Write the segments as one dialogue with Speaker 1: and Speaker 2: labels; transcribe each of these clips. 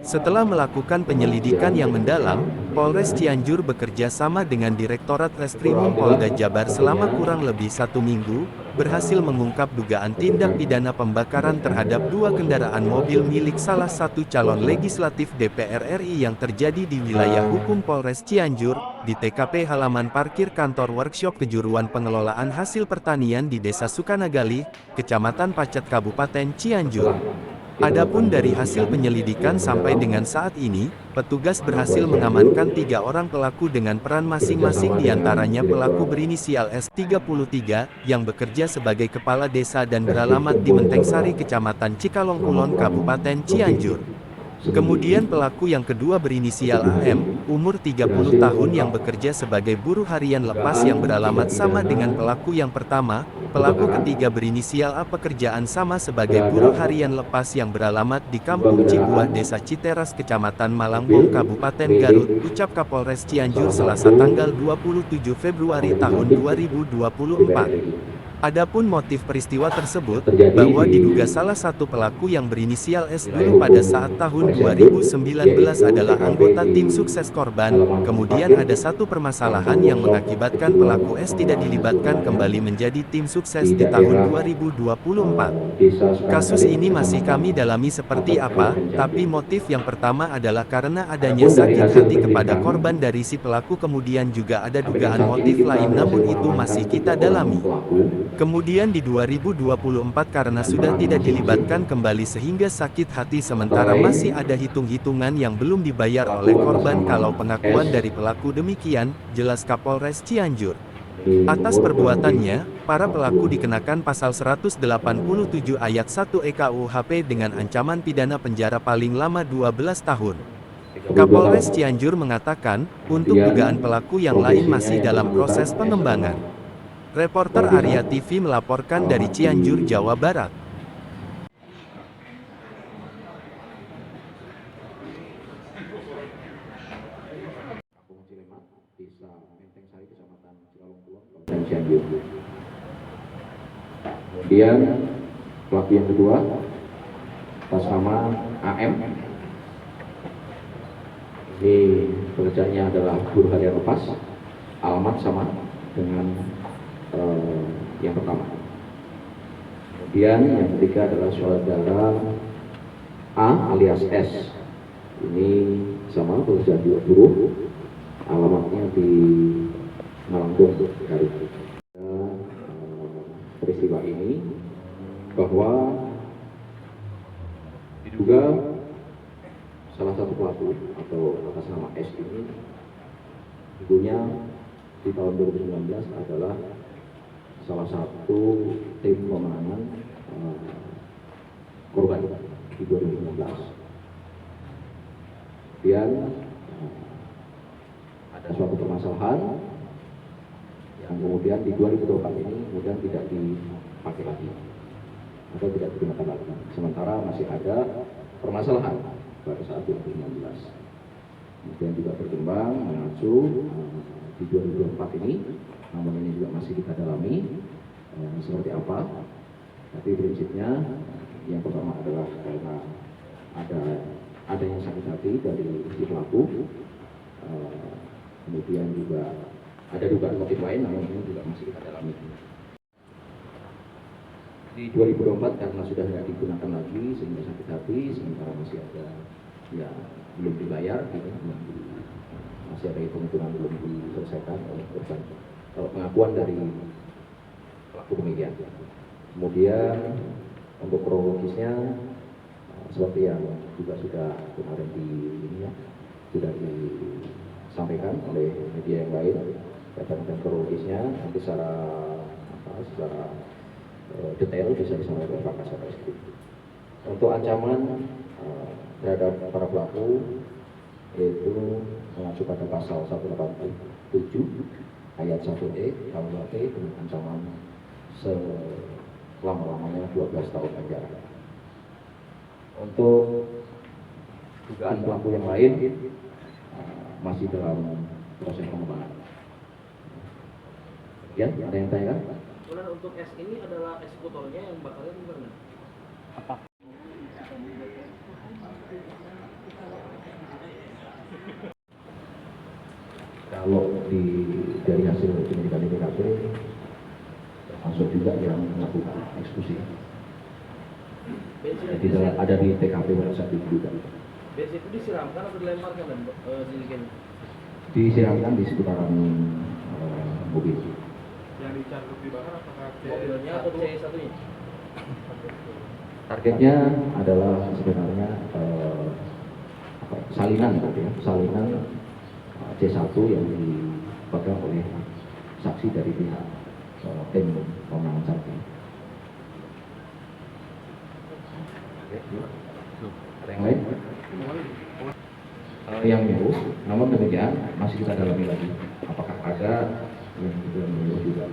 Speaker 1: Setelah melakukan penyelidikan yang mendalam, Polres Cianjur bekerja sama dengan Direktorat Reskrimum Polda Jabar selama kurang lebih 1 minggu, berhasil mengungkap dugaan tindak pidana pembakaran terhadap 2 kendaraan mobil milik salah satu calon legislatif DPR RI yang terjadi di wilayah hukum Polres Cianjur, di TKP halaman parkir kantor workshop kejuruan pengelolaan hasil pertanian di Desa Sukanagali, Kecamatan Pacet Kabupaten Cianjur. Adapun dari hasil penyelidikan sampai dengan saat ini, petugas berhasil mengamankan 3 orang pelaku dengan peran masing-masing diantaranya pelaku berinisial S33, yang bekerja sebagai kepala desa dan beralamat di Menteng Sari Kecamatan Cikalong Kulon Kabupaten Cianjur. Kemudian pelaku yang kedua berinisial AM, umur 30 tahun yang bekerja sebagai buruh harian lepas yang beralamat sama dengan pelaku yang pertama. Pelaku ketiga berinisial A pekerjaan sama sebagai buruh harian lepas yang beralamat di Kampung Cibuah Desa Citeras Kecamatan Malangbong Kabupaten Garut, ucap Kapolres Cianjur Selasa tanggal 27 Februari tahun 2024. Adapun motif peristiwa tersebut, bahwa diduga salah satu pelaku yang berinisial S dulu pada saat tahun 2019 adalah anggota tim sukses korban, kemudian ada satu permasalahan yang mengakibatkan pelaku S tidak dilibatkan kembali menjadi tim sukses di tahun 2024. Kasus ini masih kami dalami seperti apa, tapi motif yang pertama adalah karena adanya sakit hati kepada korban dari si pelaku, kemudian juga ada dugaan motif lain namun itu masih kita dalami. Kemudian di 2024 karena sudah tidak dilibatkan kembali sehingga sakit hati sementara masih ada hitung-hitungan yang belum dibayar oleh korban kalau pengakuan dari pelaku demikian, jelas Kapolres Cianjur. Atas perbuatannya, para pelaku dikenakan pasal 187 ayat 1 EKUHP dengan ancaman pidana penjara paling lama 12 tahun. Kapolres Cianjur mengatakan, untuk dugaan pelaku yang lain masih dalam proses pengembangan. Reporter Arya TV melaporkan dari Cianjur, Jawa Barat.
Speaker 2: Kemudian pelaku yang kedua atas nama AM, ini pekerjaannya adalah buruh harian lepas, alamat sama dengan yang pertama. Kemudian yang ketiga adalah saudara A alias S, ini sama pekerjaan juga buruh, alamatnya di Malangbong, Garut. Peristiwa ini bahwa diduga salah satu pelaku atau atas nama S ini dulunya di tahun 2019 adalah salah satu tim pemenangan korban di 2019. Kemudian ada suatu permasalahan yang kemudian di 2024 ini kemudian tidak dipakai lagi atau tidak digunakan lagi, sementara masih ada permasalahan pada saat 2019. Kemudian juga berkembang mengacu di 2024 ini, namun ini juga masih kita dalami seperti apa. Tapi prinsipnya yang pertama adalah karena ada yang sakit hati dari si pelaku, kemudian juga ada dugaan motif lain, namun ini juga masih kita dalami. Di 2024 karena sudah tidak digunakan lagi sehingga sakit hati, sementara masih ada ya belum dibayar, gitu, masih ada hitung-hitungan belum diselesaikan oleh korban. Kalau pengakuan dari pelaku demikian. Kemudian untuk kronologisnya seperti yang juga sudah kemarin sudah disampaikan oleh media yang lain. Dan kronologisnya nanti secara detail bisa disampaikan Pak Kasat Reskrim. Untuk ancaman terhadap para pelaku yaitu mengacu pada pasal 187 ayat 1E KUHP dengan ancaman selama-lamanya 12 tahun penjara. Untuk dugaan pelaku yang lain masih dalam proses pengembangan. Ya, ada yang tanya?
Speaker 3: Kemudian untuk S ini adalah eksekutornya yang bakalnya gimana? Apa?
Speaker 2: Kalau dari hasil penyidikan di TKP termasuk juga yang melakukan eksekusi. Jadi ada di TKP pada saat itu juga.
Speaker 3: Bensin itu disiramkan atau dilemparkan dan sedikit?
Speaker 2: Disiramkan di sekitaran mobil.
Speaker 4: Yang dicatat dibakar apakah
Speaker 3: Mobilnya atau C1-nya?
Speaker 2: Targetnya adalah sebenarnya salinan, gitu ya, salinan C1 yang dipegang oleh saksi dari pihak tim pemenangan saksi. Ada yang lain? Yang menyuruh, namun demikian masih kita dalami lagi. Apakah ada yang juga menyuruh juga?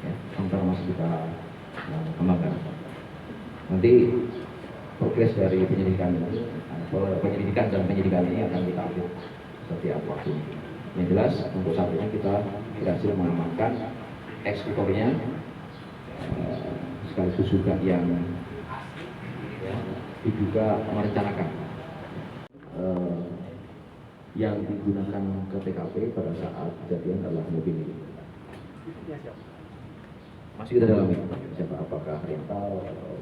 Speaker 2: Ya, sementara masih kita kembangkan. Nanti progres dari penyidikan dan penyidikan ini akan kita update setiap waktu. Yang jelas untuk saat ini kita berhasil mengamankan eksekutornya, sekaligus juga yang diduga merencanakan yang digunakan ke TKP pada saat kejadian adalah mobil ini. Masih kita dalami siapa, apakah rental atau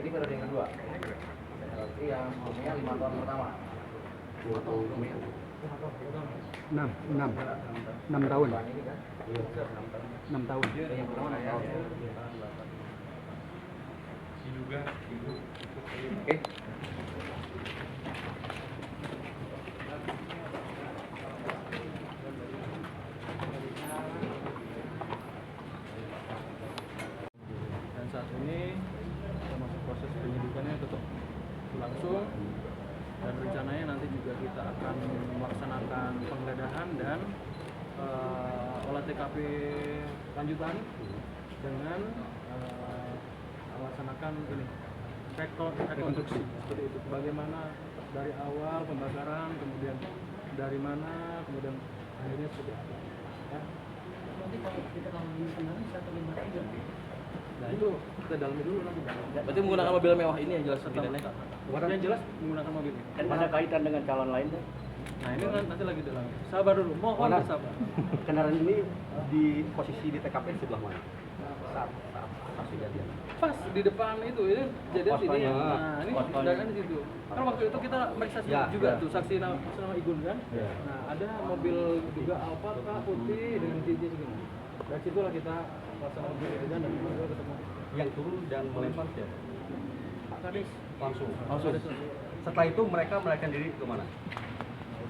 Speaker 3: Ini baru yang kedua. Berarti yang umumnya 5 tahun pertama. 2 tahun kemudian.
Speaker 5: 6 tahun. 6 tahun.
Speaker 3: Yang pertama 6 tahun.
Speaker 4: diduga
Speaker 3: Oke.
Speaker 5: Dan saat ini termasuk proses penyidikannya tetap berlangsung, dan rencananya nanti juga kita akan melaksanakan penggeledahan dan olah TKP lanjutan dengan melaksanakan ini rekonstruksi seperti itu, bagaimana dari awal pembakaran, kemudian dari mana, kemudian akhirnya seperti apa ya. Nah itu kita dalami dulu nanti.
Speaker 3: Berarti menggunakan mobil mewah ini yang jelas pidananya.
Speaker 5: Yang jelas menggunakan mobil ini.
Speaker 6: Dan ada kaitan dengan calon lain deh.
Speaker 5: Nah ini nanti lagi dalam. Sabar dulu, mohon
Speaker 6: Mana?
Speaker 5: bersabar.
Speaker 6: Kendaraan ini di posisi di TKP sebelah mana? Saat kejadian.
Speaker 5: Pas di depan itu, ini kejadian sini.
Speaker 6: Poskonya.
Speaker 5: Nah ini
Speaker 6: Poskonya.
Speaker 5: kendaraan di situ. Kan waktu itu kita meriksa
Speaker 6: Ya,
Speaker 5: juga
Speaker 6: ya.
Speaker 5: tuh saksi nama Igun kan.
Speaker 6: Ya.
Speaker 5: Nah ada mobil juga Alfa Kak, putih dengan cincin segini. Dari situlah kita laksanakan penggeledahan dan kita ketemu
Speaker 6: Yang turun dan melempar siapa?
Speaker 5: Pak Kadis.
Speaker 6: Langsung.
Speaker 5: Kadis.
Speaker 6: Setelah itu mereka melarikan diri ke mana?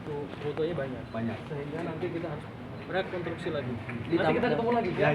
Speaker 5: Itu fotonya banyak.
Speaker 6: Banyak.
Speaker 5: Sehingga nanti kita harus rekonstruksi lagi.
Speaker 6: Nanti kita ketemu lagi.
Speaker 5: Ya.